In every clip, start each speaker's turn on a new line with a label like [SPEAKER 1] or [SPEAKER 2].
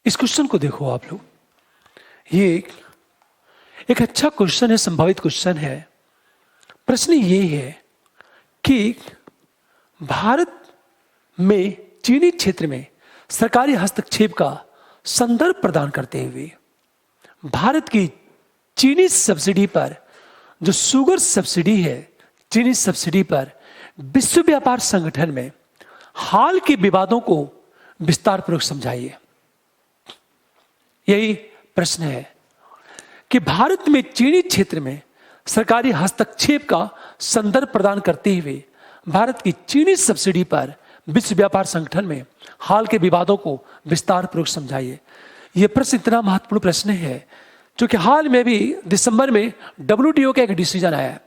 [SPEAKER 1] इस क्वेश्चन को देखो आप लोग, ये एक अच्छा क्वेश्चन है, संभावित क्वेश्चन है। प्रश्न ये है कि भारत में चीनी क्षेत्र में सरकारी हस्तक्षेप का संदर्भ प्रदान करते हुए भारत की चीनी सब्सिडी पर, जो शुगर सब्सिडी है, चीनी सब्सिडी पर विश्व व्यापार संगठन में हाल के विवादों को विस्तार पूर्वक समझाइए। यही प्रश्न है कि भारत में चीनी क्षेत्र में सरकारी हस्तक्षेप का संदर्भ प्रदान करते हुए भारत की चीनी सब्सिडी पर विश्व व्यापार संगठन में हाल के विवादों को विस्तार पूर्वक समझाइए। यह प्रश्न इतना महत्वपूर्ण प्रश्न है क्योंकि हाल में भी दिसंबर में WTO का एक डिसीजन आया है,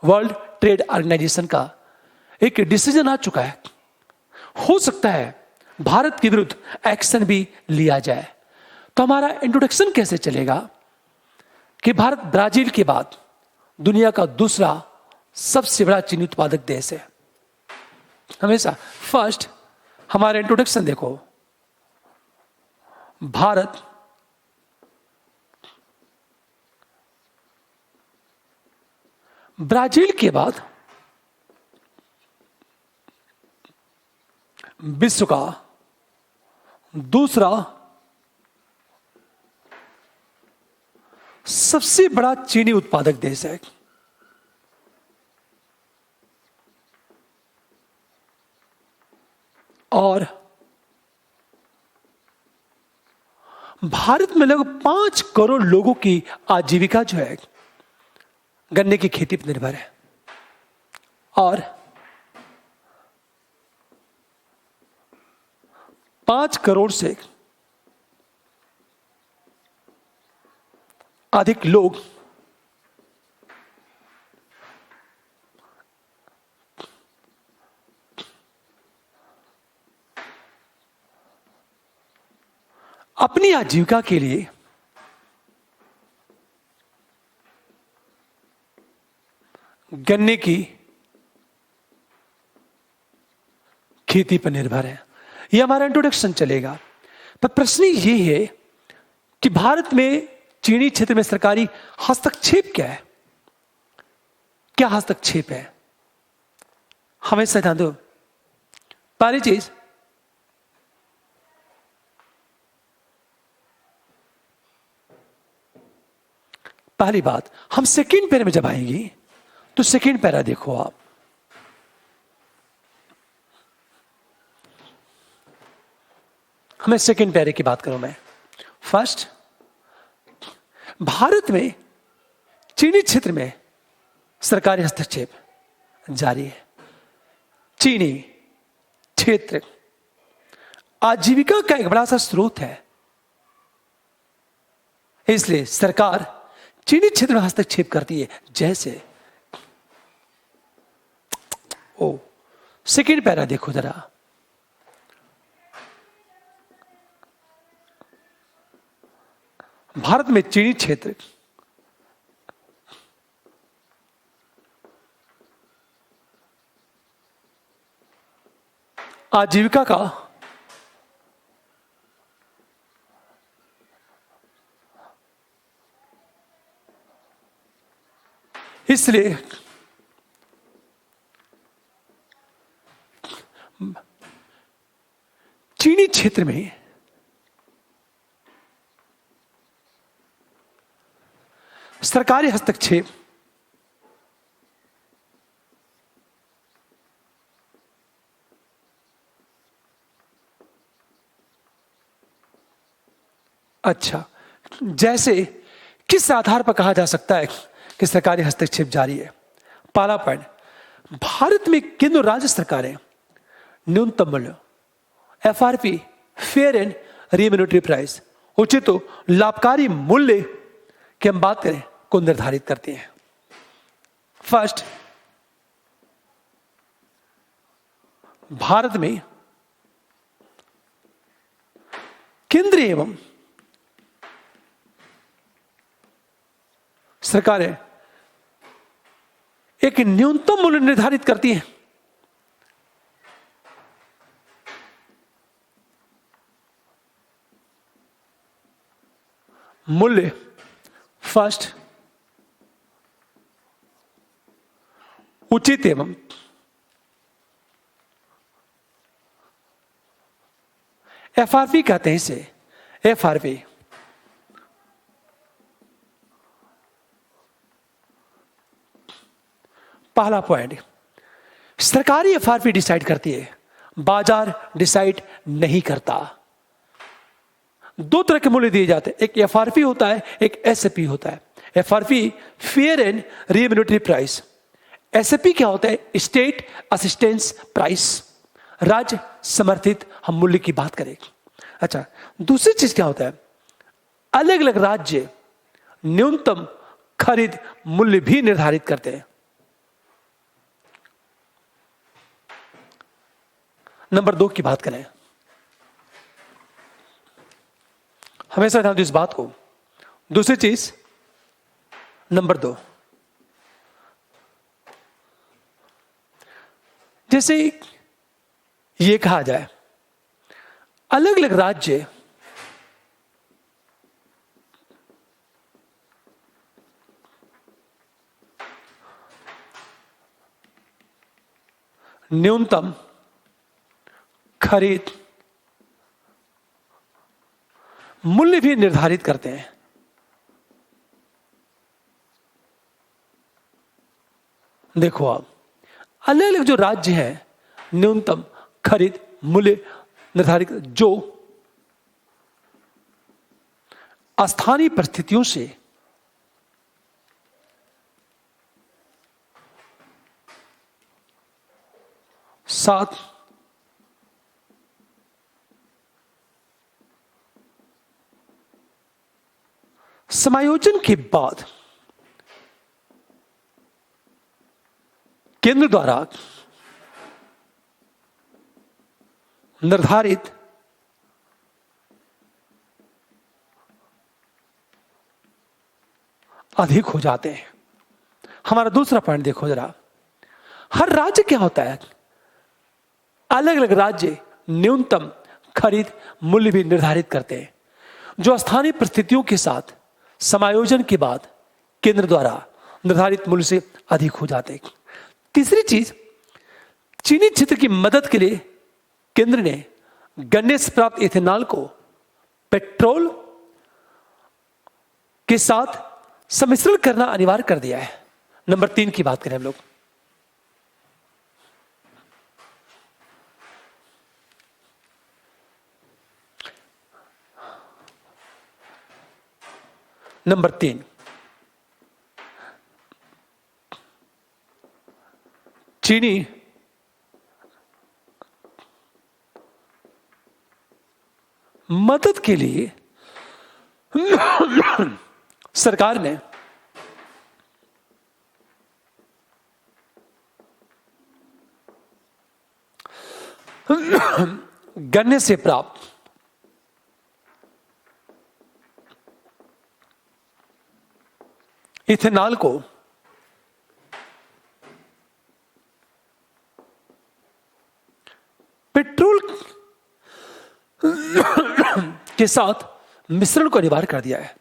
[SPEAKER 1] वर्ल्ड ट्रेड ऑर्गेनाइजेशन का एक डिसीजन आ चुका है। हो सकता है भारत के विरुद्ध एक्शन भी लिया जाए। तो हमारा इंट्रोडक्शन कैसे चलेगा कि भारत ब्राजील के बाद दुनिया का दूसरा सबसे बड़ा चीनी उत्पादक देश है। हमेशा फर्स्ट हमारा इंट्रोडक्शन देखो, भारत ब्राजील के बाद विश्व का दूसरा सबसे बड़ा चीनी उत्पादक देश है। और भारत में लगभग 5 करोड़ लोगों की आजीविका जो है गन्ने की खेती पर निर्भर है। और 5 करोड़ से अधिक लोग अपनी आजीविका के लिए गन्ने की खेती पर निर्भर है। यह हमारा इंट्रोडक्शन चलेगा। पर प्रश्न ये है कि भारत में चीनी क्षेत्र में सरकारी हस्तक्षेप क्या है? क्या हस्तक्षेप है? हमें ध्यान दो। पहली चीज, पहली बात, हम सेकंड पैरा में जब आएंगे तो सेकंड पैरा देखो आप, हमें सेकंड पैरे की बात करूं मैं। फर्स्ट, भारत में चीनी क्षेत्र में सरकारी हस्तक्षेप जारी है। चीनी क्षेत्र आजीविका का एक बड़ा सा स्रोत है, इसलिए सरकार चीनी क्षेत्र में हस्तक्षेप करती है। जैसे सेकंड पैरा देखो जरा, भारत में चीनी क्षेत्र आजीविका का इसलिए चीनी क्षेत्र में सरकारी हस्तक्षेप अच्छा, जैसे किस आधार पर कहा जा सकता है कि सरकारी हस्तक्षेप जारी है? पहला पॉइंट, भारत में केंद्र और राज्य सरकारें न्यूनतम मूल्य FRP, fair and remunerative price, उचित तो लाभकारी मूल्य की हम बात करें को निर्धारित करती हैं। फर्स्ट, भारत में केंद्रीय एवं सरकारें एक न्यूनतम मूल्य निर्धारित करती हैं। मूल्य फर्स्ट उचित एवं एफआरपी कहते हैं इसे, एफआरपी। पहला पॉइंट, सरकारी एफआरपी डिसाइड करती है, बाजार डिसाइड नहीं करता। दो तरह के मूल्य दिए जाते हैं, एक एफआरपी होता है, एक एसएपी होता है। FRP fair and remunerative price. SAP क्या होता है? स्टेट असिस्टेंस प्राइस, राज्य समर्थित हम मूल्य की बात करें। अच्छा, दूसरी चीज क्या होता है? अलग अलग राज्य न्यूनतम खरीद मूल्य भी निर्धारित करते हैं। नंबर 2 की बात करें, हमेशा ध्यान दो इस बात को। दूसरी चीज नंबर 2, जैसे ये कहा जाए अलग अलग राज्य न्यूनतम खरीद मूल्य भी निर्धारित करते हैं। देखो आप, अलग अलग जो राज्य हैं न्यूनतम खरीद मूल्य निर्धारित, जो स्थानीय परिस्थितियों से साथ समायोजन के बाद केंद्र द्वारा निर्धारित अधिक हो जाते हैं। हमारा दूसरा पॉइंट देखो जरा, हर राज्य क्या होता है? अलग अलग राज्य न्यूनतम खरीद मूल्य भी निर्धारित करते हैं, जो स्थानीय परिस्थितियों के साथ समायोजन के बाद केंद्र द्वारा निर्धारित मूल्य से अधिक हो जाते हैं। तीसरी चीज, चीनी क्षेत्र की मदद के लिए केंद्र ने गन्ने से प्राप्त इथेनॉल को पेट्रोल के साथ सम्मिश्रण करना अनिवार्य कर दिया है। नंबर 3 की बात करें हम लोग, नंबर 3, चीनी मदद के लिए सरकार ने गन्ने से प्राप्त इथेनॉल को पेट्रोल के साथ मिश्रण को अनिवार्य कर दिया है।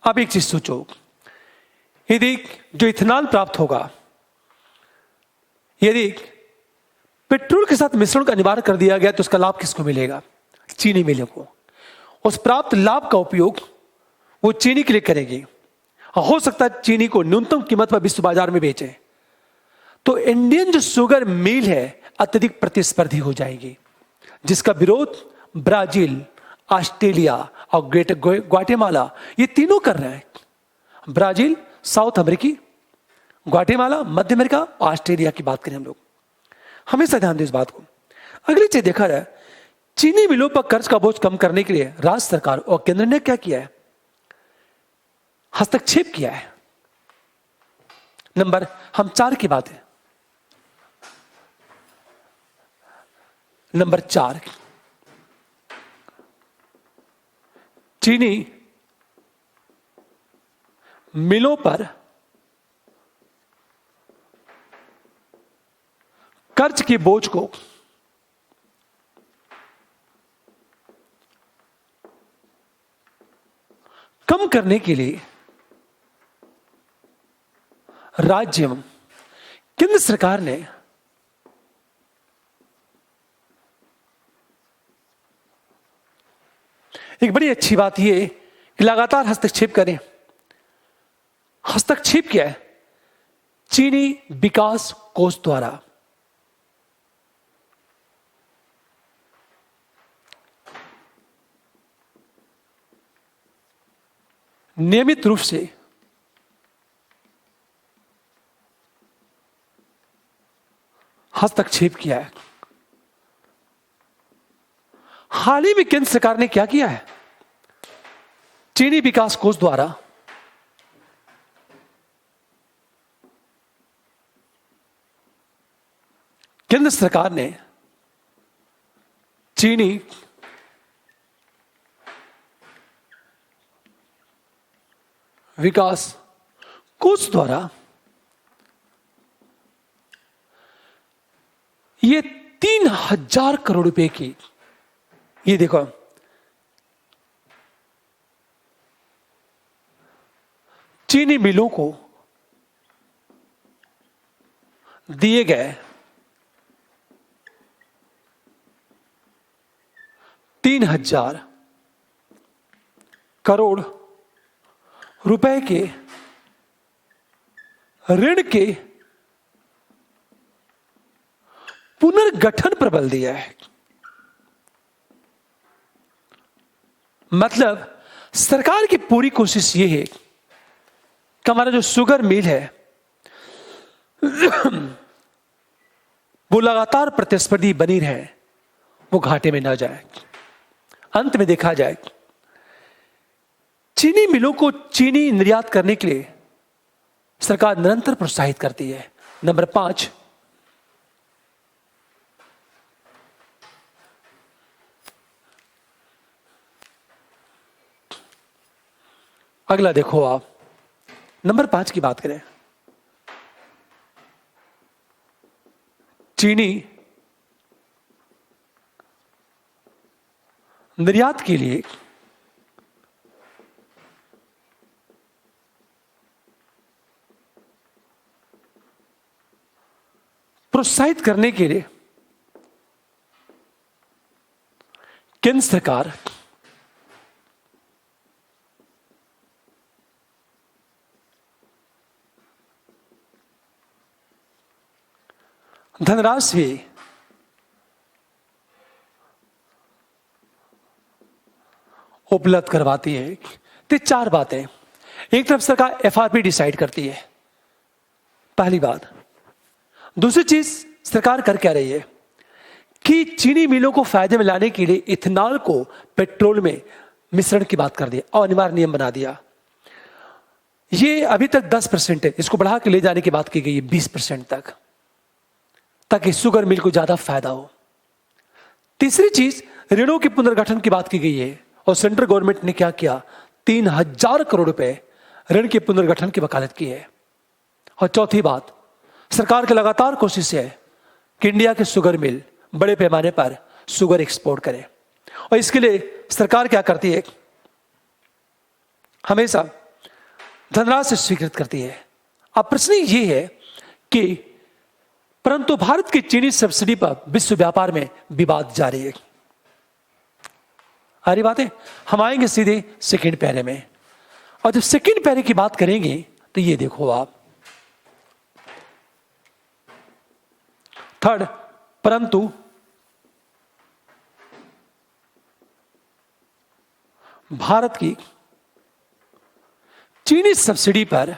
[SPEAKER 1] अब एक चीज सोचो, यदि जो इथेनॉल प्राप्त होगा, यदि पेट्रोल के साथ मिश्रण का अनिवार्य कर दिया गया, तो उसका लाभ किसको मिलेगा? चीनी मिलों को। उस प्राप्त लाभ का उपयोग वो चीनी के लिए करेगी। हो सकता है चीनी को न्यूनतम कीमत पर विश्व बाजार में बेचे, तो इंडियन जो शुगर मिल है अत्यधिक प्रतिस्पर्धी हो जाएगी, जिसका विरोध ब्राजील, ऑस्ट्रेलिया और ग्वाटेमाला ये तीनों कर रहे हैं। ब्राजील साउथ अमेरिकी, ग्वाटेमाला मध्य अमेरिका, ऑस्ट्रेलिया की बात करें हम लोग, हमेशा ध्यान दें इस बात को। अगली चीज देखा जाए, चीनी मिलों पर कर्ज का बोझ कम करने के लिए राज्य सरकार और केंद्र ने क्या किया है? हस्तक्षेप किया है। हम 4 की बात है, नंबर 4, चीनी मिलों पर कर्ज के बोझ को कम करने के लिए राज्य एवं केंद्र सरकार ने एक बड़ी अच्छी बात यह कि लगातार हस्तक्षेप करें। हस्तक्षेप क्या है? चीनी विकास कोष द्वारा नियमित रूप से हस्तक्षेप किया है। हाल ही में केंद्र सरकार ने क्या किया है? चीनी विकास कोष द्वारा केंद्र सरकार ने चीनी विकास कोष द्वारा ये 3,000 करोड़ रुपए की, ये देखो, चीनी मिलों को दिए गए 3,000 करोड़ रुपए के ऋण के पुनर्गठन पर बल दिया है। मतलब सरकार की पूरी कोशिश यह है कि हमारा जो शुगर मिल है वो लगातार प्रतिस्पर्धी बनी रहे, वो घाटे में ना जाए। अंत में देखा जाए, चीनी मिलों को चीनी निर्यात करने के लिए सरकार निरंतर प्रोत्साहित करती है। नंबर 5, अगला देखो आप, नंबर 5 की बात करें, चीनी निर्यात के लिए प्रोत्साहित करने के लिए केंद्र सरकार धनराशि उपलब्ध करवाती है। तो 4 बातें। एक तरफ सरकार एफआरपी डिसाइड करती है, पहली बात। दूसरी चीज सरकार कर क्या रही है कि चीनी मिलों को फायदे में लाने के लिए इथेनॉल को पेट्रोल में मिश्रण की बात कर दी और अनिवार्य नियम बना दिया। ये अभी तक 10% है, इसको बढ़ा के ले जाने की बात की गई है 20% तक, ताकि शुगर मिल को ज्यादा फायदा हो। तीसरी चीज, ऋणों के पुनर्गठन की बात की गई है और सेंट्रल गवर्नमेंट ने क्या किया, 3,000 करोड़ रुपए ऋण के पुनर्गठन की वकालत की है। और चौथी बात, सरकार की लगातार कोशिश है कि इंडिया के शुगर मिल बड़े पैमाने पर शुगर एक्सपोर्ट करें, और इसके लिए सरकार क्या करती है, हमेशा धनराशि स्वीकृत करती है। अब प्रश्न ये है कि परंतु भारत की चीनी सब्सिडी पर विश्व व्यापार में विवाद जारी है। हरी बात है। हम आएंगे सीधे सेकेंड पैरे में, और जब सेकेंड पैरे की बात करेंगे तो ये देखो आप, थर्ड, परंतु भारत की चीनी सब्सिडी पर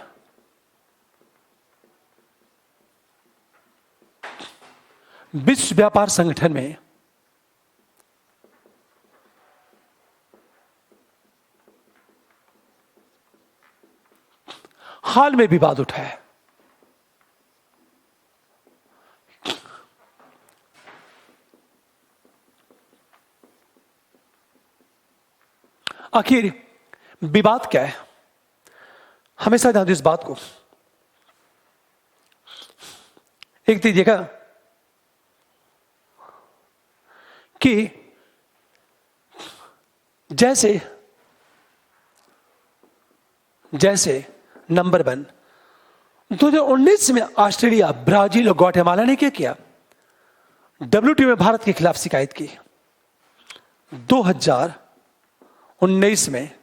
[SPEAKER 1] विश्व व्यापार संगठन में हाल में विवाद उठा है। आखिर विवाद क्या है? हमेशा ध्यान दो इस बात को। एक चीज देखा कि जैसे नंबर 1 2019 में ऑस्ट्रेलिया, ब्राजील और ग्वाटेमाला ने क्या किया? WTO में भारत के खिलाफ शिकायत की। 2019 में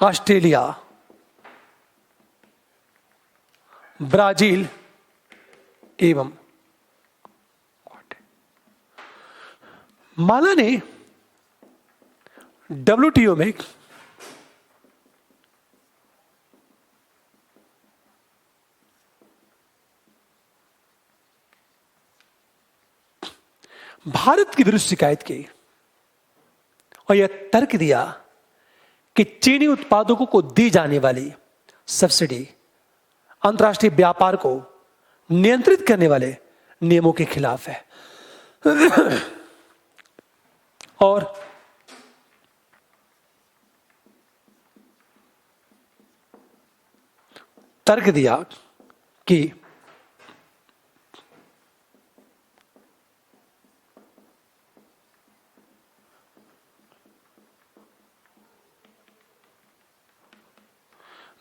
[SPEAKER 1] ऑस्ट्रेलिया, ब्राजील एवं माला ने WTO में भारत के विरुद्ध शिकायत की और यह तर्क दिया कि चीनी उत्पादकों को दी जाने वाली सब्सिडी अंतर्राष्ट्रीय व्यापार को नियंत्रित करने वाले नियमों के खिलाफ है और तर्क दिया कि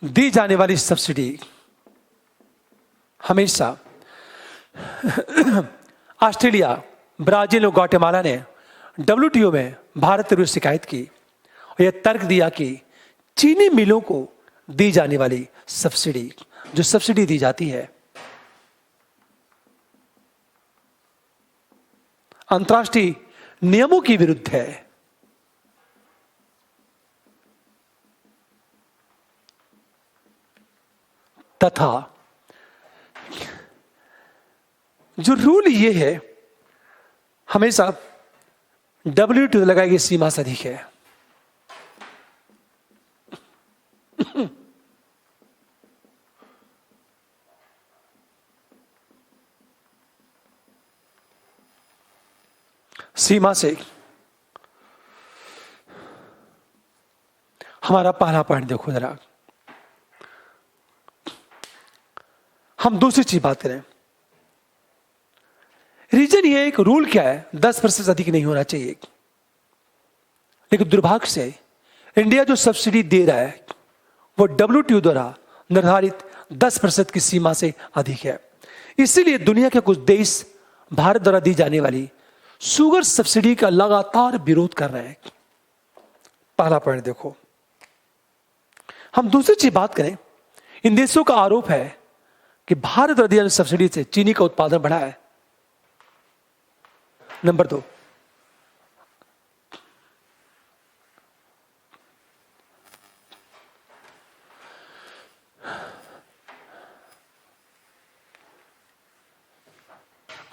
[SPEAKER 1] दी जाने वाली सब्सिडी हमेशा ऑस्ट्रेलिया, ब्राजील और ग्वाटेमाला ने WTO में भारत के विरुद्ध शिकायत की और यह तर्क दिया कि चीनी मिलों को दी जाने वाली सब्सिडी, जो सब्सिडी दी जाती है, अंतर्राष्ट्रीय नियमों के विरुद्ध है तथा जो रूल ये है हमेशा WTO लगाई गई सीमा से अधिक है। सीमा से हमारा पहला पॉइंट देखो जरा, हम दूसरी चीज बात करें। रीजन ये एक रूल क्या है, 10% अधिक नहीं होना चाहिए, लेकिन दुर्भाग्य से इंडिया जो सब्सिडी दे रहा है वो WTO द्वारा निर्धारित 10% की सीमा से अधिक है। इसीलिए दुनिया के कुछ देश भारत द्वारा दी जाने वाली शुगर सब्सिडी का लगातार विरोध कर रहे हैं। पहला पॉइंट देखो। हम दूसरी चीज बात करें, इन देशों का आरोप है कि भारत द्वारा दी जाने सब्सिडी से चीनी का उत्पादन बढ़ा है। नंबर 2,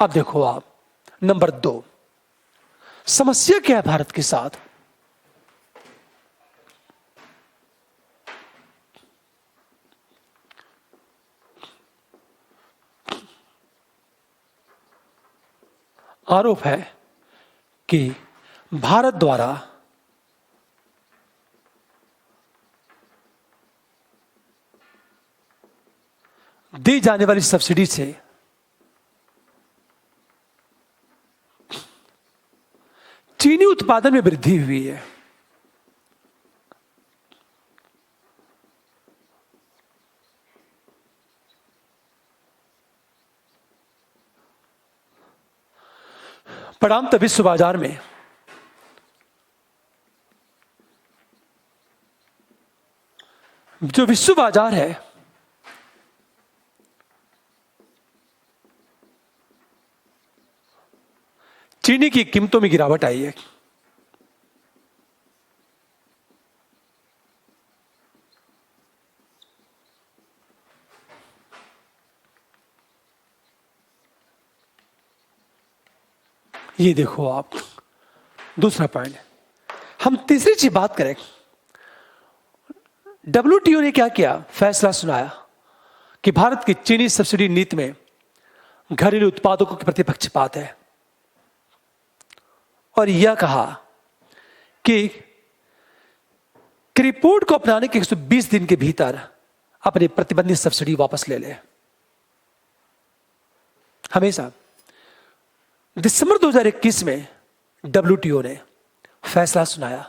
[SPEAKER 1] अब देखो आप, नंबर 2, समस्या क्या है भारत के साथ? आरोप है कि भारत द्वारा दी जाने वाली सब्सिडी से चीनी उत्पादन में वृद्धि हुई है। परिणामतः विश्व बाजार में जो विश्व बाजार है चीनी की कीमतों में गिरावट आई है। ये देखो आप, दूसरा पॉइंट। हम तीसरी चीज बात करें, WTO ने क्या किया, फैसला सुनाया कि भारत की चीनी सब्सिडी नीति में घरेलू उत्पादकों के प्रति पक्षपात है और यह कहा कि कि रिपोर्ट को अपनाने के 120 दिन के भीतर अपनी प्रतिबंधित सब्सिडी वापस ले ले। हमेशा दिसंबर 2021 में WTO ने फैसला सुनाया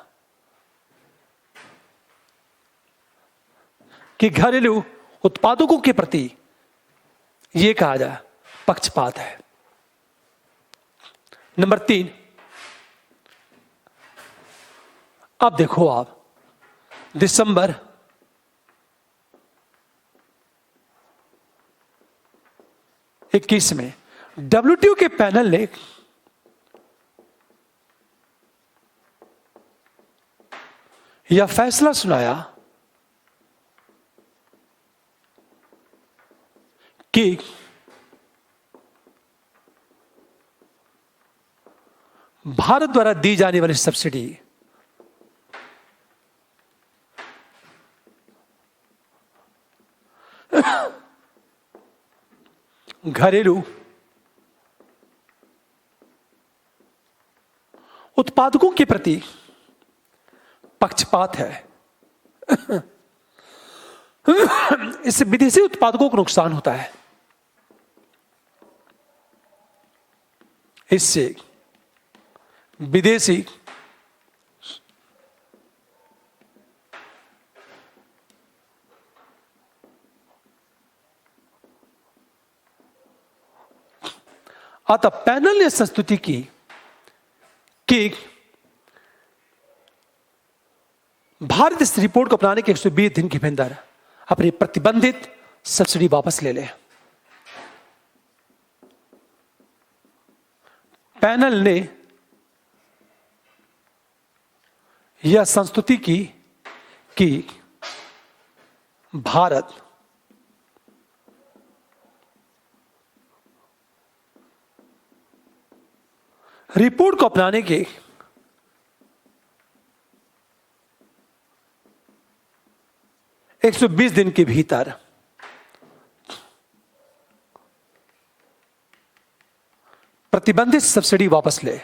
[SPEAKER 1] कि घरेलू उत्पादकों के प्रति यह कहा जाए पक्षपात है। नंबर 3, अब देखो आप दिसंबर 21 में WTO के पैनल ने यह फैसला सुनाया कि भारत द्वारा दी जाने वाली सब्सिडी घरेलू उत्पादकों के प्रति पक्षपात है। इससे विदेशी उत्पादकों को नुकसान होता है। इससे विदेशी अतः पैनल ने संस्तुति की कि भारत इस रिपोर्ट को अपनाने के 120 दिन के भीतर अपनी प्रतिबंधित सब्सिडी वापस ले ले। पैनल ने यह संस्तुति की कि भारत रिपोर्ट को अपनाने के 120 दिन के भीतर प्रतिबंधित सब्सिडी वापस ले।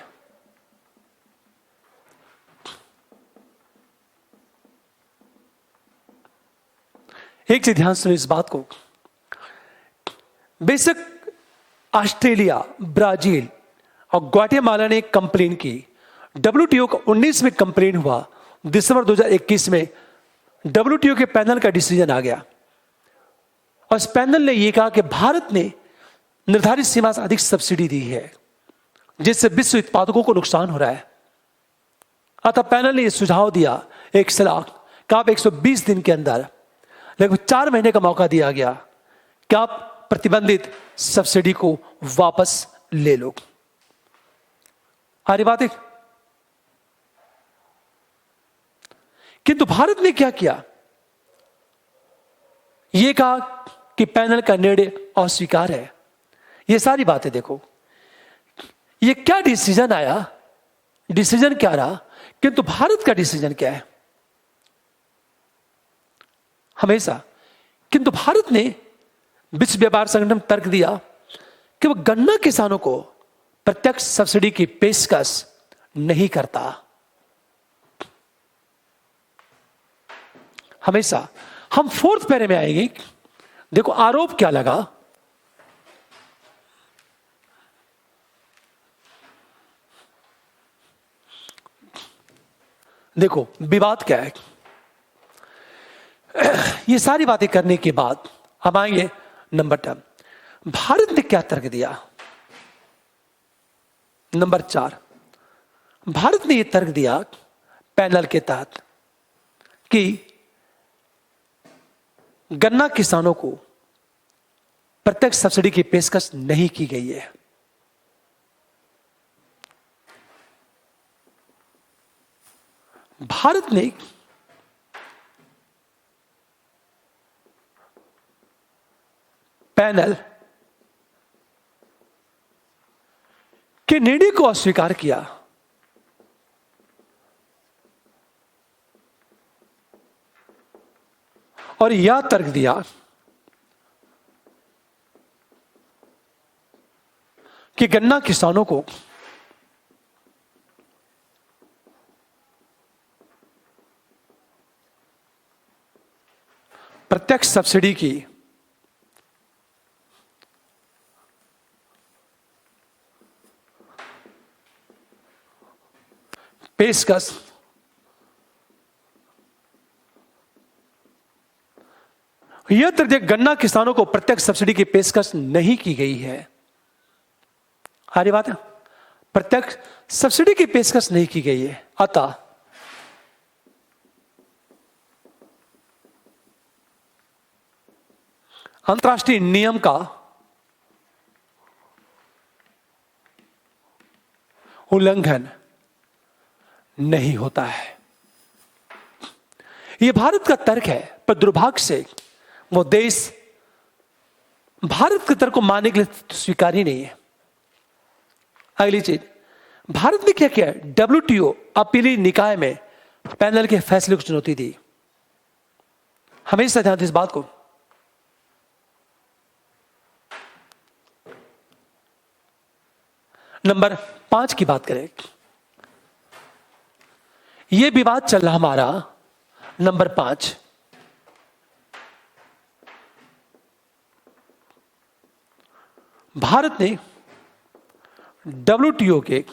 [SPEAKER 1] एक से ध्यान सुनो इस बात को। बेशक ऑस्ट्रेलिया, ब्राजील और ग्वाटेमाला ने कंप्लेन की। WTO को 19 में कंप्लेन हुआ। दिसंबर 2021 में WTO के पैनल का डिसीजन आ गया और इस पैनल ने यह कहा कि भारत ने निर्धारित सीमा से अधिक सब्सिडी दी है, जिससे विश्व उत्पादकों को नुकसान हो रहा है। अतः पैनल ने यह सुझाव दिया, एक सलाह कि आप 120 दिन के अंदर लगभग 4 महीने का मौका दिया गया कि आप प्रतिबंधित सब्सिडी को वापस ले लो। आरी बात है। किंतु भारत ने क्या किया? यह कहा कि पैनल का निर्णय अस्वीकार है। ये सारी बातें देखो, ये क्या डिसीजन आया, डिसीजन क्या रहा, किंतु भारत का डिसीजन क्या है? हमेशा किंतु भारत ने विश्व व्यापार संगठन में तर्क दिया कि वह गन्ना किसानों को प्रत्यक्ष सब्सिडी की पेशकश नहीं करता। हमेशा हम 4th पैरे में आएंगे। देखो आरोप क्या लगा। देखो विवाद क्या है। ये सारी बातें करने के बाद हम आएंगे नंबर 10। भारत ने क्या तर्क दिया? नंबर 4, भारत ने यह तर्क दिया पैनल के तहत कि गन्ना किसानों को प्रत्यक्ष सब्सिडी की पेशकश नहीं की गई है। भारत ने पैनल के निर्णय को अस्वीकार किया और यह तर्क दिया कि गन्ना किसानों को प्रत्यक्ष सब्सिडी की पेशकश यह तथ्य गन्ना किसानों को प्रत्यक्ष सब्सिडी की पेशकश नहीं की गई है। आ रही बात है, प्रत्यक्ष सब्सिडी की पेशकश नहीं की गई है। अतः अंतर्राष्ट्रीय नियम का उल्लंघन नहीं होता है। यह भारत का तर्क है, पर दुर्भाग्य से वो देश भारत के तर्क को मानने के लिए स्वीकार ही नहीं है। अगली चीज, भारत ने क्या किया? WTO अपीली निकाय में पैनल के फैसले को चुनौती दी। हमेशा ध्यान दें इस बात को। नंबर 5 की बात करें, यह विवाद चल रहा हमारा नंबर 5, भारत ने WTO के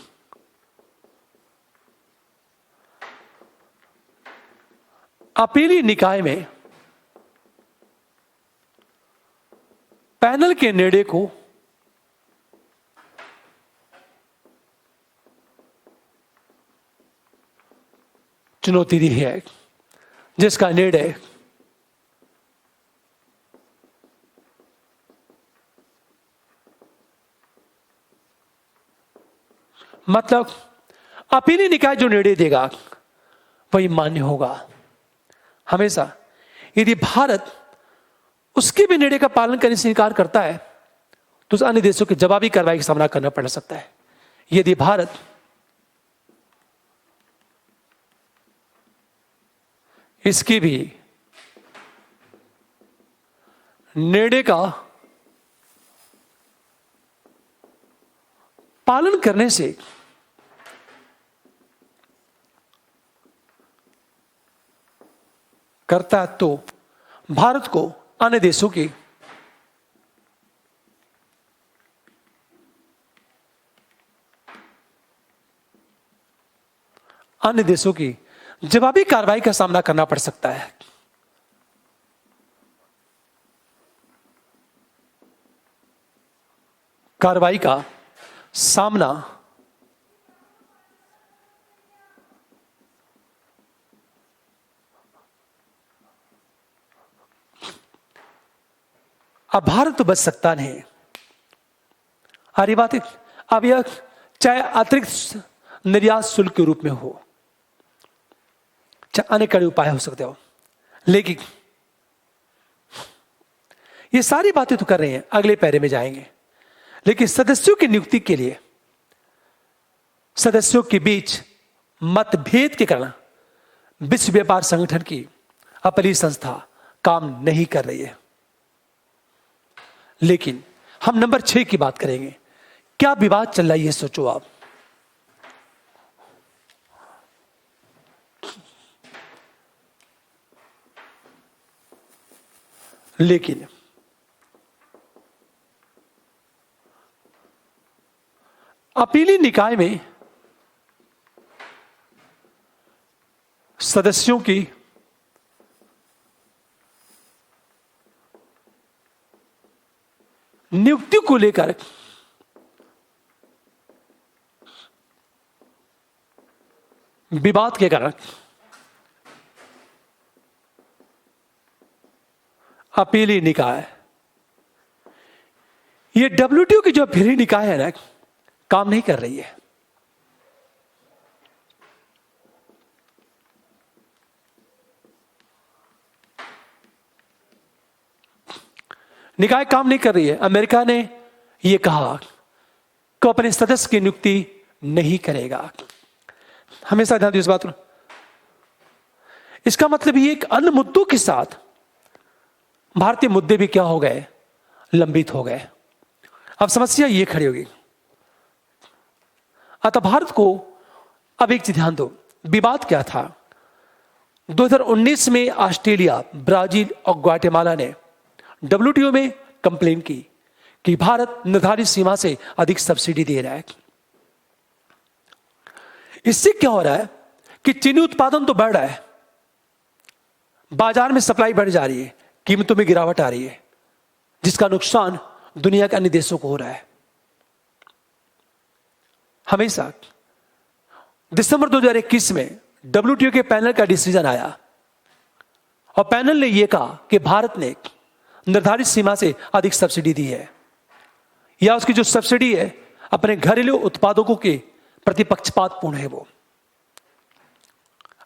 [SPEAKER 1] अपीली निकाय में पैनल के निर्णय को चुनौती दी है, जिसका निर्णय मतलब अपीली निकाय जो निर्णय देगा वही मान्य होगा। हमेशा यदि भारत उसके भी निर्णय का पालन करने से इनकार करता है तो अन्य देशों की जवाबी कार्रवाई का सामना करना पड़ सकता है। यदि भारत इसकी भी निर्णय का पालन करने से करता है तो भारत को अन्य देशों की जवाबी कार्रवाई का सामना करना पड़ सकता है। कार्रवाई का सामना अब भारत तो बच सकता नहीं। आ रही बात है, अब यह चाहे अतिरिक्त निर्यात शुल्क के रूप में हो, चाहे अन्य कड़े उपाय हो सकते हो, लेकिन ये सारी बातें तो कर रहे हैं, अगले पैरे में जाएंगे। लेकिन सदस्यों की नियुक्ति के लिए सदस्यों के बीच मतभेद के कारण विश्व व्यापार संगठन की अपनी संस्था काम नहीं कर रही है। लेकिन हम नंबर 6 की बात करेंगे। क्या विवाद चल रहा है, ये सोचो आप। लेकिन अपीली निकाय में सदस्यों की नियुक्ति को लेकर विवाद के कारण अपीली निकाय, ये WTO की जो अपीली निकाय है ना, काम नहीं कर रही है। निकाय काम नहीं कर रही है। अमेरिका ने यह कहा कि अपने सदस्य की नियुक्ति नहीं करेगा। हमेशा ध्यान दो इस बात पर। इसका मतलब ये एक अन्य मुद्दों के साथ भारतीय मुद्दे भी क्या हो गए, लंबित हो गए। अब समस्या ये खड़ी होगी। अतः भारत को अब एक चीज ध्यान दो, विवाद क्या था? 2019 में ऑस्ट्रेलिया, ब्राजील और ग्वाटेमाला ने WTO में कंप्लेन की कि भारत निर्धारित सीमा से अधिक सब्सिडी दे रहा है। इससे क्या हो रहा है कि चीनी उत्पादन तो बढ़ रहा है, बाजार में सप्लाई बढ़ जा रही है, कीमतों में गिरावट आ रही है, जिसका नुकसान दुनिया के अन्य देशों को हो रहा है। हमेशा दिसंबर 2021 में WTO के पैनल का डिसीजन आया और पैनल ने यह कहा कि भारत ने निर्धारित सीमा से अधिक सब्सिडी दी है, या उसकी जो सब्सिडी है अपने घरेलू उत्पादकों के प्रति पक्षपातपूर्ण है वो।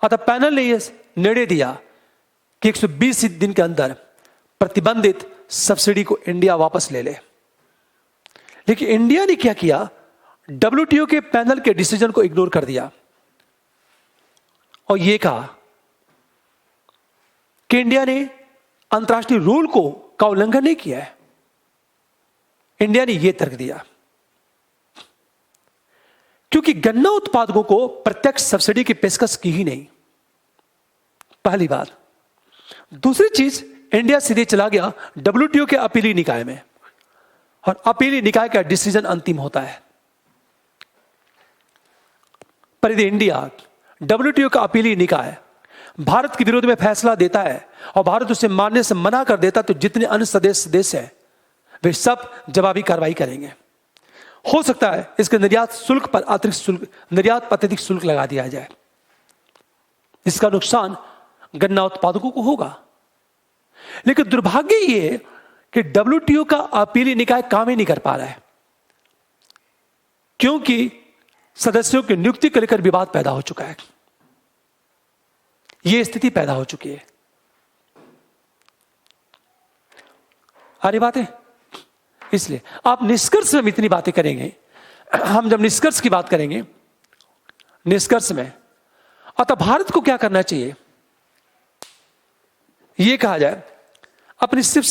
[SPEAKER 1] अतः पैनल ने यह निर्णय दिया कि 120 दिन के अंदर प्रतिबंधित सब्सिडी को इंडिया वापस ले ले। लेकिन इंडिया ने क्या किया, WTO के पैनल के डिसीजन को इग्नोर कर दिया और यह कहा कि इंडिया ने अंतर्राष्ट्रीय रूल का उल्लंघन नहीं किया है। इंडिया ने यह तर्क दिया क्योंकि गन्ना उत्पादकों को प्रत्यक्ष सब्सिडी की पेशकश की ही नहीं, पहली बात। दूसरी चीज, इंडिया सीधे चला गया WTO के अपीली निकाय में और अपीली निकाय का डिसीजन अंतिम होता है। पर यदि इंडिया WTO का अपीली निकाय भारत के विरोध में फैसला देता है और भारत उसे मानने से मना कर देता, तो जितने अन्य सदस्य हैं वे सब जवाबी कार्रवाई करेंगे। हो सकता है इसके निर्यात शुल्क पर अतिरिक्त शुल्क, निर्यात पर अतिरिक्त शुल्क लगा दिया जाए। इसका नुकसान गन्ना उत्पादकों को होगा। लेकिन दुर्भाग्य यह कि WTO का अपीली निकाय काम ही नहीं कर पा रहा है, क्योंकि सदस्यों की नियुक्ति को लेकर विवाद पैदा हो चुका है। यह स्थिति पैदा हो चुकी है। अरे बातें, इसलिए आप निष्कर्ष में इतनी बातें करेंगे, हम जब निष्कर्ष की बात करेंगे, निष्कर्ष में अतः भारत को क्या करना चाहिए, यह कहा जाए अपनी सिर्फ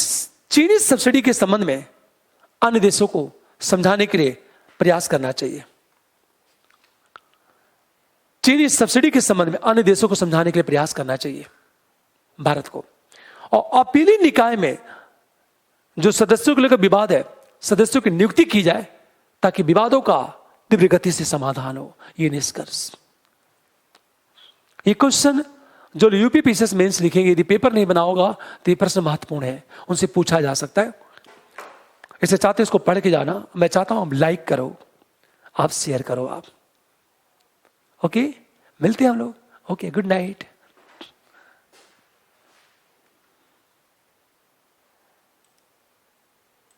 [SPEAKER 1] चीनी सब्सिडी के संबंध में अन्य देशों को समझाने के लिए प्रयास करना चाहिए। चीनी सब्सिडी के संबंध में अन्य देशों को समझाने के लिए प्रयास करना चाहिए भारत को। और अपीली निकाय में जो सदस्यों को लेकर विवाद है, सदस्यों की नियुक्ति की जाए ताकि विवादों का तीव्र गति से समाधान हो। ये निष्कर्ष, ये क्वेश्चन जो यूपी पीसीएस मेंस लिखेंगे, यदि पेपर नहीं बना होगा तो ये प्रश्न महत्वपूर्ण है, उनसे पूछा जा सकता है। इसे चाहते इसको पढ़ के जाना। मैं चाहता हूं आप लाइक करो, आप शेयर करो, आप ओके। मिलते हैं हम लोग। Okay, good night.